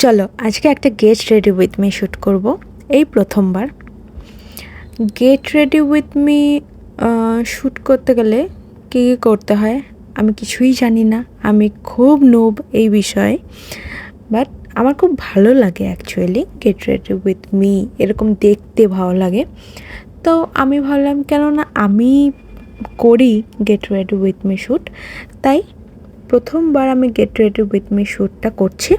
চলো আজকে একটা get ready with me shoot করব। এই প্রথমবার get ready with me shoot করতে গেলে কী কী করতে হয় আমি কিছুই জানি না। আমি খুব নোব এই বিষয়ে, বাট আমার খুব ভালো লাগে actually get ready with me, এরকম দেখতে ভালো লাগে। তো আমি ভাবলাম কেননা আমি করি get ready with me shoot, তাই প্রথমবার আমি গেট রেডি উইথ মি শ্যুটটা করছি।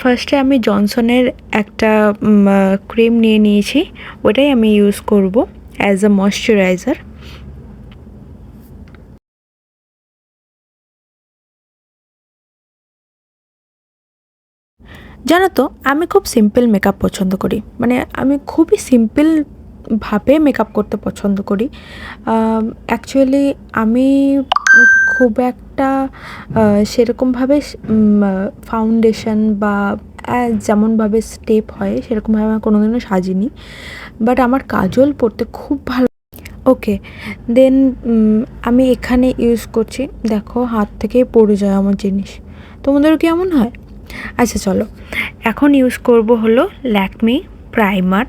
ফার্স্টে আমি জনসনের একটা ক্রিম নিয়ে নিয়েছি, ওটাই আমি ইউজ করব অ্যাজ আ ময়শ্চারাইজার। জানো তো আমি খুব সিম্পল মেকআপ পছন্দ করি, মানে আমি খুবই সিম্পলভাবে মেকআপ করতে পছন্দ করি। অ্যাকচুয়ালি আমি খুব একটা সেরকমভাবে ফাউন্ডেশন বা যেমনভাবে স্টেপ হয় সেরকমভাবে আমি কোনোদিনও সাজিনি, বাট আমার কাজল পরতে খুব ভালো। ওকে, দেন আমি এখানে ইউজ করছি, দেখো হাত থেকেই পড়ে যায় আমার জিনিস, তোমাদেরও কি এমন হয়? আচ্ছা চলো, এখন ইউজ করব হলো ল্যাকমি প্রাইমার।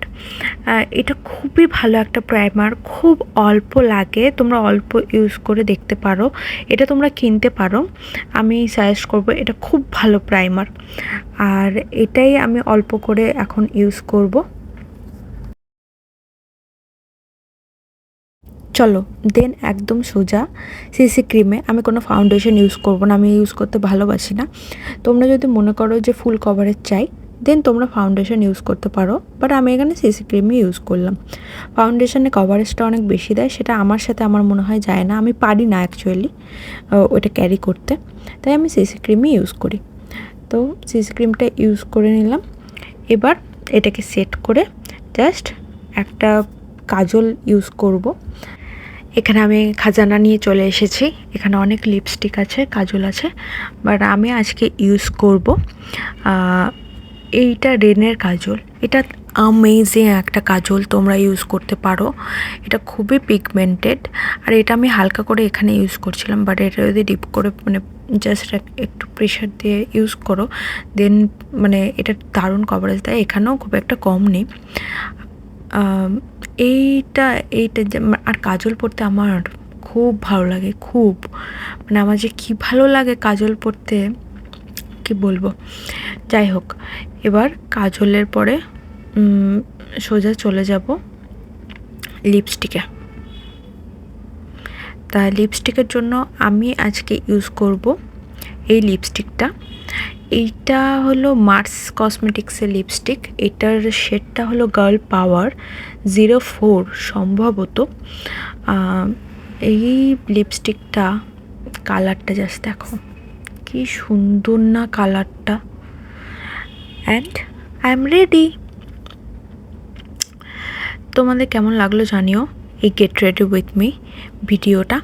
এটা খুবই ভালো একটা প্রাইমার, খুব অল্প লাগে, তোমরা অল্প ইউজ করে দেখতে পারো, এটা তোমরা কিনতে পারো। আমি সাজেস্ট করব, এটা খুব ভালো প্রাইমার, আর এটাই আমি অল্প করে এখন ইউজ করব। চলো দেন একদম সোজা সিসি ক্রিমে, আমি কোনো ফাউন্ডেশন ইউজ করব না, আমি ইউজ করতে ভালোবাসি না। তোমরা যদি মনে করো যে ফুল কভারেজ চাই, দেন তোমরা ফাউন্ডেশন ইউজ করতে পারো, বাট আমি এখানে সিসি ক্রিমই ইউজ করলাম। ফাউন্ডেশনে কভারেজটা অনেক বেশি দেয়, সেটা আমার সাথে আমার মনে হয় যায় না, আমি পারি না অ্যাকচুয়ালি ওটা ক্যারি করতে, তাই আমি সিসি ক্রিমই ইউজ করি। তো সিসি ক্রিমটা ইউজ করে নিলাম। এবার এটাকে সেট করে জাস্ট একটা কাজল ইউজ করব। এখানে আমি খাজানা নিয়ে চলে এসেছি, এখানে অনেক লিপস্টিক আছে, কাজল আছে, বাট আমি আজকে ইউজ করব এইটা রেনের কাজল। এটা আমেজিং একটা কাজল, তোমরা ইউজ করতে পারো, এটা খুবই পিগমেন্টেড। আর এটা আমি হালকা করে এখানে ইউজ করছিলাম, বাট এটা যদি ডিপ করে মানে জাস্ট একটু প্রেশার দিয়ে ইউজ করো, দেন মানে এটা দারুণ কভারেজ দেয়, এখানেও খুব একটা কম নেই। এইটা এইটা আর কাজল পরতে আমার খুব ভালো লাগে, খুব মানে আমার যে কী ভালো লাগে কাজল পরতে কি বলবো। যাই হোক, এবার কাজলের পরে সোজা চলে যাব লিপস্টিকে। তা লিপস্টিকের জন্য আমি আজকে ইউজ করব এই লিপস্টিকটা। এইটা হলো মার্স কসমেটিক্সের লিপস্টিক, এটার শেডটা হলো গার্ল পাওয়ার 04 সম্ভবত। এই লিপস্টিকটা কালারটা জাস্ট দেখো কি সুন্দর না কালারটা, অ্যান্ড আই এম রেডি। তোমাদের কেমন লাগলো জানিও এই গেট রেডি উইথ মি ভিডিওটা,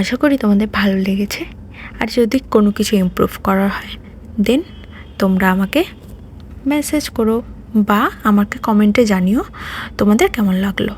আশা করি তোমাদের ভালো লেগেছে। আর যদি কোনো কিছু ইমপ্রুভ করার হয় দেন তোমরা আমাকে মেসেজ করো বা আমাকে কমেন্টে জানিও তোমাদের কেমন লাগলো।